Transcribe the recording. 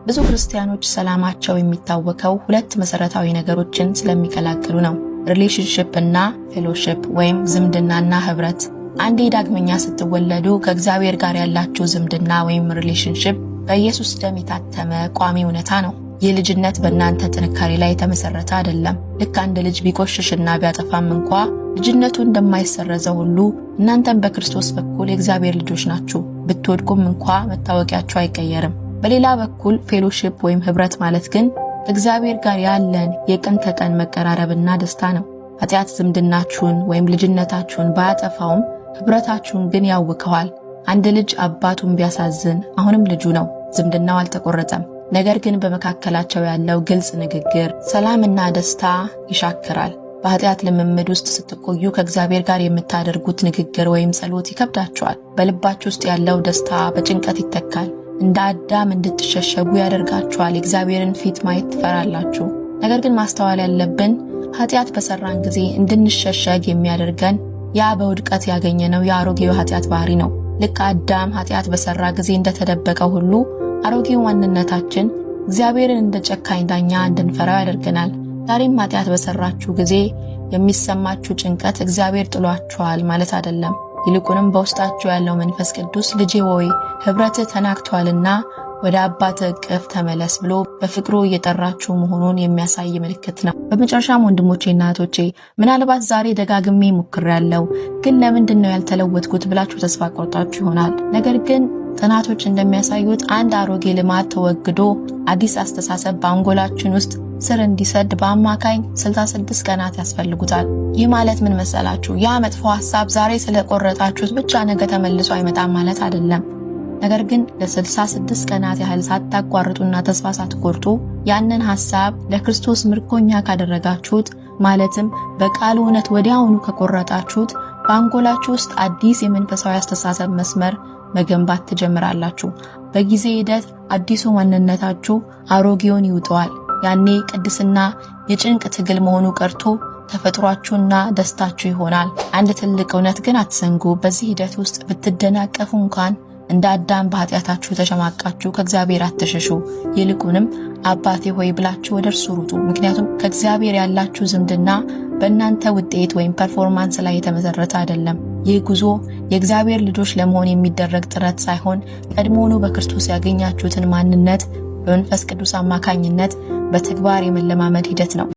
ብዙ ክርስቲያኖች ሰላማቸው የሚታወቀው ሁለት መሰረታዊ ነገሮችን ስለሚቀላቅሉ ነው። ሪሌሽንሺፕ እና ፌሎሺፕ ወይም ዝምድናና ህብረት። አንዴ ዳግመኛ ስትወለዱ ከእግዚአብሔር ጋር ያላችሁ ዝምድና ወይም ሪሌሽንሺፕ በኢየሱስ ደም የታተመ ቋሚ እውነታ ነው። ይህ ልጅነት በእናንተ ጥንካሬ ላይ የተመሰረተ አይደለም። ልክ አንድ ልጅ ቢቆሽሽና ቢያጠፋም እንኳ ልጅነቱ እንደማይሰረዘው ሁሉ እናንተም በክርስቶስ በኩል የእግዚአብሔር ልጆች ናችሁ። ብትወድቁም እንኳ መታወቂያችሁ አይቀየርም። በሌላ በኩል ፌሎሺፕ ወይም ህብረት ማለት ግን ከእግዚአብሔር ጋር ያለን የቀን ተቀን መቀራረብና ደስታ ነው። ኃጢአት ዝምድናችሁን ወይም ልጅነታችሁን ባያጠፋውም ህብረታችሁን ግን ያውከዋል። አንድ ልጅ አባቱን ቢያሳዝን አሁንም ልጁ ነው፣ ዝምድናው አልተቆረጠም። ነገር ግን በመካከላቸው ያለው ግልጽ ንግግር ሰላምና ደስታ ይሻክራል። በኃጢአት ልምምድ ውስጥ ስትቆዩ ከእግዚአብሔር ጋር የምታደርጉት ንግግር ወይም ጸሎት ይከብዳችኋል። በልባችሁ ውስጥ ያለው ደስታ በጭንቀት ይተካል። እንደ አዳም እንድትሸሸጉ ያደርጋችኋል። የእግዚአብሔርን ፊት ማየት ትፈራላችሁ። ነገር ግን ማስተዋል ያለብን ኃጢአት በሰራን ጊዜ እንድንሸሸግ የሚያደርገን ያ በውድቀት ያገኘነው የአሮጌው ኃጢአት ባህሪ ነው። ልክ አዳም ኃጢአት በሰራ ጊዜ እንደተደበቀው ሁሉ አሮጌው ማንነታችን እግዚአብሔርን እንደ ጨካኝ ዳኛ እንድንፈራው ያደርገናል። ዛሬም ኃጢአት በሰራችሁ ጊዜ የሚሰማችሁ ጭንቀት እግዚአብሔር ጥሏችኋል ማለት አይደለም። ይልቁንም በውስጣችሁ ያለው መንፈስ ቅዱስ ልጄ ሆይ ህብረትህ ተናግቷልና ወደ አባትህ እቅፍ ተመለስ ብሎ በፍቅሩ እየጠራችሁ መሆኑን የሚያሳይ ምልክት ነው። በመጨረሻም ወንድሞቼና እህቶቼ ምናልባት ዛሬ ደጋግሜ ሞክሬያለሁ፣ ግን ለምንድን ነው ያልተለወጥኩት ብላችሁ ተስፋ ቆርጣችሁ ይሆናል። ነገር ግን ጥናቶች እንደሚያሳዩት አንድ አሮጌ ልማድ ተወግዶ አዲስ አስተሳሰብ በአንጎላችን ውስጥ ስር እንዲሰድ በአማካኝ 66 ቀናት ያስፈልጉታል። ይህ ማለት ምን መሰላችሁ? ያ መጥፎ ሐሳብ ዛሬ ስለቆረጣችሁት ብቻ ነገ ተመልሶ አይመጣም ማለት አይደለም። ነገር ግን ለ66 ቀናት ያህል ሳታቋርጡና ተስፋ ሳትቆርጡ ያንን ሐሳብ ለክርስቶስ ምርኮኛ ካደረጋችሁት፣ ማለትም በቃሉ እውነት ወዲያውኑ ከቆረጣችሁት በአንጎላችሁ ውስጥ አዲስ የመንፈሳዊ አስተሳሰብ መስመር መገንባት ትጀምራላችሁ። በጊዜ ሂደት አዲሱ ማንነታችሁ አሮጌውን ይውጠዋል። ያኔ ቅድስና የጭንቅ ትግል መሆኑ ቀርቶ ተፈጥሯችሁና ደስታችሁ ይሆናል። አንድ ትልቅ እውነት ግን አትዘንጉ። በዚህ ሂደት ውስጥ ብትደናቀፉ እንኳን እንደ አዳም በኃጢአታችሁ ተሸማቃችሁ ከእግዚአብሔር አትሸሹ። ይልቁንም አባቴ ሆይ ብላችሁ ወደ እርሱ ሩጡ። ምክንያቱም ከእግዚአብሔር ያላችሁ ዝምድና በእናንተ ውጤት ወይም ፐርፎርማንስ ላይ የተመሰረተ አይደለም። ይህ ጉዞ የእግዚአብሔር ልጆች ለመሆን የሚደረግ ጥረት ሳይሆን ቀድሞውኑ በክርስቶስ ያገኛችሁትን ማንነት በመንፈስ ቅዱስ አማካኝነት በተግባር የመለማመድ ሂደት ነው።